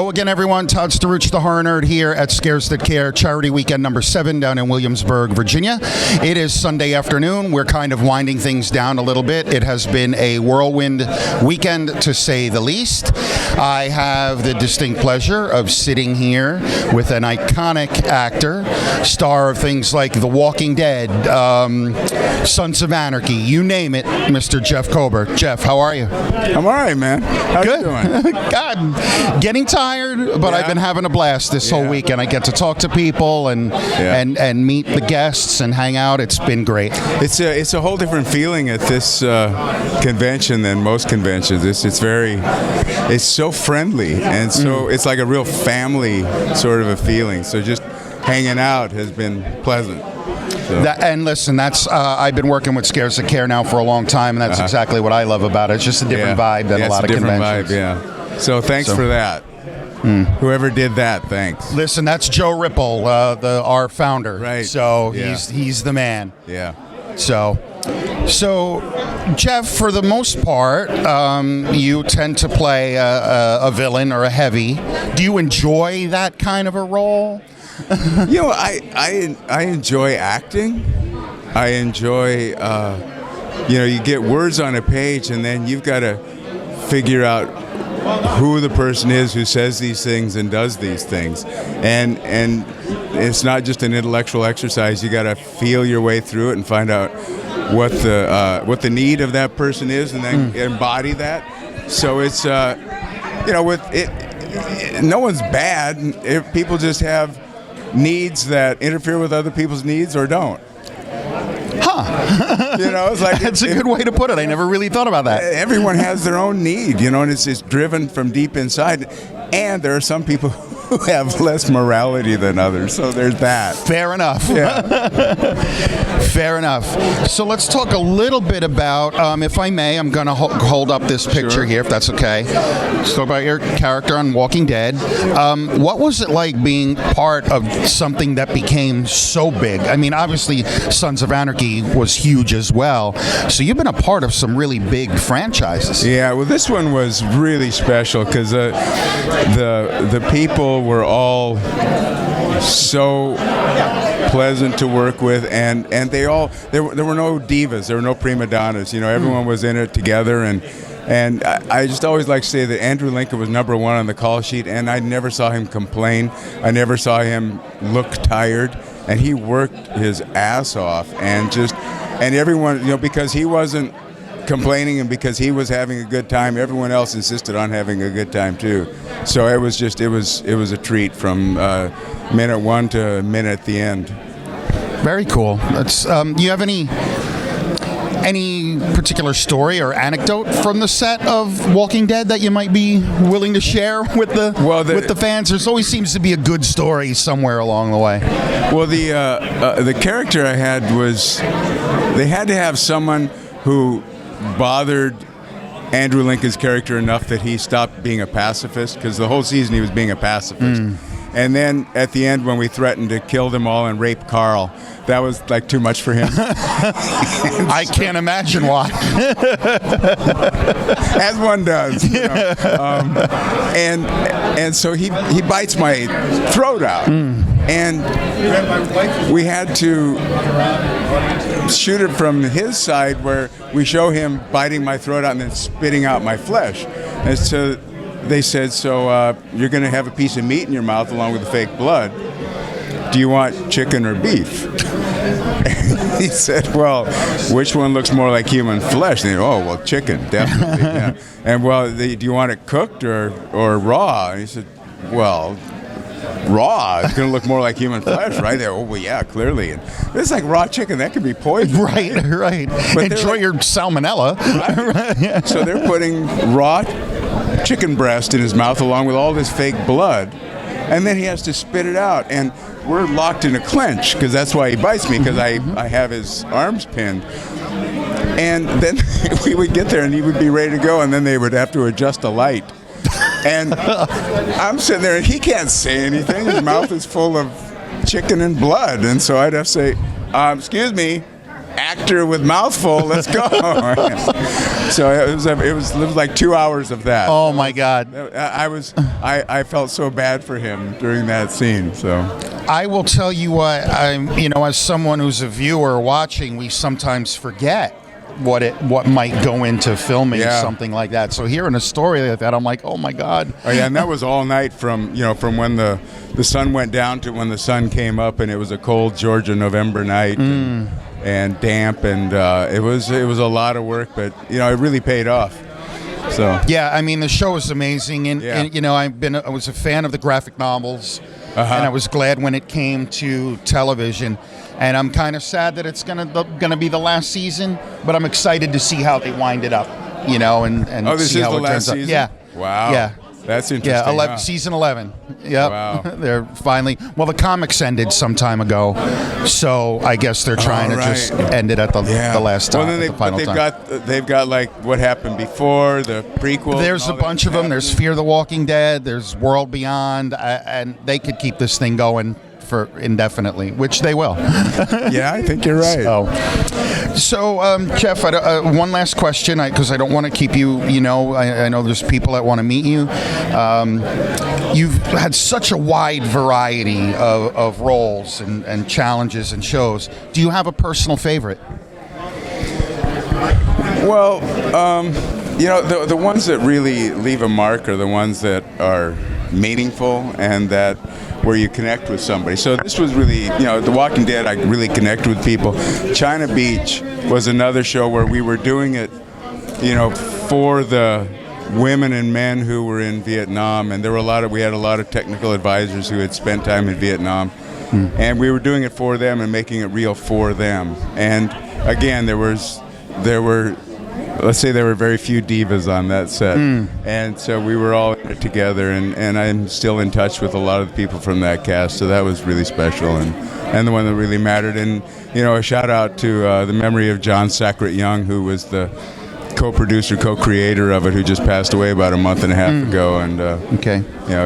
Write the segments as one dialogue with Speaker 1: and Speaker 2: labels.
Speaker 1: Hello again, everyone. Todd Starucci, the Horror Nerd, here at Scares That Care Charity Weekend number 7 down in Williamsburg, Virginia. It is Sunday afternoon. We're kind of winding things down a little bit. It has been a whirlwind weekend, to say the least. I have the distinct pleasure of sitting here with an iconic actor, star of things like The Walking Dead, Sons of Anarchy, you name it, Mr. Jeff Kober. Jeff, how are you?
Speaker 2: I'm all right, man. How
Speaker 1: Good.
Speaker 2: you doing?
Speaker 1: God, getting tired, but I've been having a blast this whole weekend. I get to talk to people and meet the guests and hang out. It's been great.
Speaker 2: It's a whole different feeling at this convention than most conventions. It's so friendly, and so it's like a real family sort of a feeling. So just hanging out has been pleasant. So.
Speaker 1: And listen, that's I've been working with Scares That Care now for a long time, and that's exactly what I love about it. It's just a different vibe than a lot of conventions.
Speaker 2: Vibe, So thanks for that. Whoever did that, thanks.
Speaker 1: Listen, that's Joe Ripple, our founder.
Speaker 2: Right.
Speaker 1: So he's the man.
Speaker 2: Yeah.
Speaker 1: So Jeff, for the most part, you tend to play a villain or a heavy. Do you enjoy that kind of a role?
Speaker 2: You know, I enjoy acting. I enjoy, you get words on a page, and then you've got to figure out who the person is who says these things and does these things, and it's not just an intellectual exercise. You got to feel your way through it and find out what the need of that person is, and then embody that. So it's with it, no one's bad. If people just have needs that interfere with other people's needs or don't. It's like
Speaker 1: that's a good way to put it. I never really thought about that.
Speaker 2: Everyone has their own need, and it's driven from deep inside. And there are some people who have less morality than others, so there's that.
Speaker 1: Fair enough.
Speaker 2: Yeah.
Speaker 1: Fair enough. So let's talk a little bit about, if I may, I'm going to hold up this picture here, if that's okay. Let's talk about your character on Walking Dead. What was it like being part of something that became so big? I mean, obviously, Sons of Anarchy was huge as well. So you've been a part of some really big franchises.
Speaker 2: Yeah, well, this one was really special because the people were all so pleasant to work with, and there were no divas, there were no prima donnas. Everyone was in it together, and I just always like to say that Andrew Lincoln was number one on the call sheet, and I never saw him complain. I never saw him look tired, and he worked his ass off, and everyone, because he wasn't complaining and because he was having a good time, everyone else insisted on having a good time too. So it was a treat from minute one to minute at the end.
Speaker 1: Very cool. That's you have any particular story or anecdote from the set of Walking Dead that you might be willing to share with the fans? There always seems to be a good story somewhere along the way.
Speaker 2: Well, the character I had was, they had to have someone who bothered Andrew Lincoln's character enough that he stopped being a pacifist, because the whole season he was being a pacifist. And then at the end, when we threatened to kill them all and rape Carl, that was like too much for him.
Speaker 1: I can't imagine why.
Speaker 2: As one does. And so he bites my throat out. And we had to shoot it from his side, where we show him biting my throat out and then spitting out my flesh. And so they said, you're going to have a piece of meat in your mouth along with the fake blood. Do you want chicken or beef? And he said, well, which one looks more like human flesh? And they, well, chicken, definitely. Yeah. And do you want it cooked or raw? And he said, well, raw. It's going to look more like human flesh, right? There. Oh, well, yeah, clearly. And it's like raw chicken. That could be poison.
Speaker 1: Right. But enjoy your salmonella.
Speaker 2: Right. Yeah. So they're putting raw chicken breast in his mouth along with all this fake blood, and then he has to spit it out. And we're locked in a clinch, because that's why he bites me, because I have his arms pinned. And then we would get there, and he would be ready to go, and then they would have to adjust the light. And I'm sitting there, and he can't say anything. His mouth is full of chicken and blood. And so I'd have to say, excuse me, actor with mouthful, let's go. So it was like 2 hours of that.
Speaker 1: Oh my God!
Speaker 2: I felt so bad for him during that scene. So
Speaker 1: I will tell you what, as someone who's a viewer watching, we sometimes forget what might go into filming something like that. So hearing a story like that, I'm like, oh my God.
Speaker 2: Oh yeah, and that was all night from when the sun went down to when the sun came up, and it was a cold Georgia November night and damp, and it was a lot of work, but it really paid off. So
Speaker 1: yeah, I mean the show is amazing, and I was a fan of the graphic novels, and I was glad when it came to television. And I'm kind of sad that it's gonna be the last season, but I'm excited to see how they wind it up, and
Speaker 2: this
Speaker 1: see
Speaker 2: is
Speaker 1: how
Speaker 2: the
Speaker 1: it
Speaker 2: last
Speaker 1: turns
Speaker 2: season?
Speaker 1: out. Yeah.
Speaker 2: Wow.
Speaker 1: Yeah.
Speaker 2: That's interesting.
Speaker 1: Yeah, season 11. Yep.
Speaker 2: Wow.
Speaker 1: They're finally. Well, the comics ended some time ago, so I guess they're trying to just end it at the last time.
Speaker 2: Well, then they've got like what happened before, the prequel.
Speaker 1: There's a bunch of them. There's Fear the Walking Dead. There's World Beyond, and they could keep this thing going for indefinitely, which they will.
Speaker 2: Yeah, I think you're right.
Speaker 1: So Jeff, one last question, because I don't want to keep you. I know there's people that want to meet you. You've had such a wide variety of roles and challenges and shows. Do you have a personal favorite?
Speaker 2: Well, the ones that really leave a mark are the ones that are meaningful and that where you connect with somebody. So this was really, The Walking Dead, I really connected with people. China Beach was another show where we were doing it, for the women and men who were in Vietnam, and we had a lot of technical advisors who had spent time in Vietnam, and we were doing it for them and making it real for them. And again, there were let's say there were very few divas on that set, and so we were all in it together, and I'm still in touch with a lot of the people from that cast, so that was really special and the one that really mattered. And a shout out to the memory of John Sackett Young, who was the co-producer, co-creator of it, who just passed away about a month and a half ago, and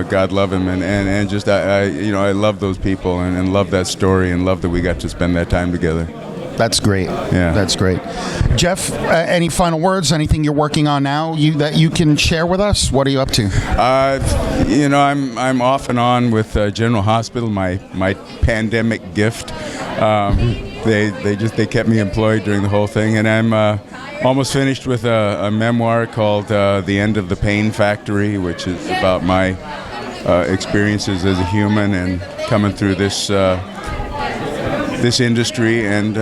Speaker 2: God love him, and just I love those people and love that story and love that we got to spend that time together.
Speaker 1: That's great.
Speaker 2: Yeah,
Speaker 1: that's great. Jeff, any final words? Anything you're working on now that you can share with us? What are you up to?
Speaker 2: I'm off and on with General Hospital, my pandemic gift. They kept me employed during the whole thing, and I'm almost finished with a memoir called The End of the Pain Factory, which is about my experiences as a human and coming through this industry, and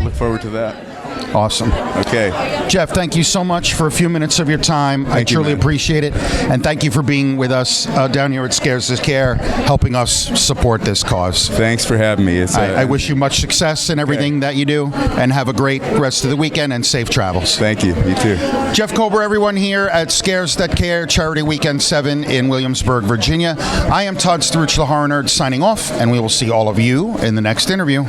Speaker 2: look forward to that.
Speaker 1: Awesome.
Speaker 2: Okay.
Speaker 1: Jeff, thank you so much for a few minutes of your time. I truly appreciate it. And thank you for being with us down here at Scares to Care, helping us support this cause.
Speaker 2: Thanks for having me.
Speaker 1: I wish you much success in everything that you do, and have a great rest of the weekend and safe travels.
Speaker 2: Thank you. You too.
Speaker 1: Jeff Kober, everyone here at Scares That Care Charity Weekend 7 in Williamsburg, Virginia. I am Todd Struch, the Horror Nerd, signing off, and we will see all of you in the next interview.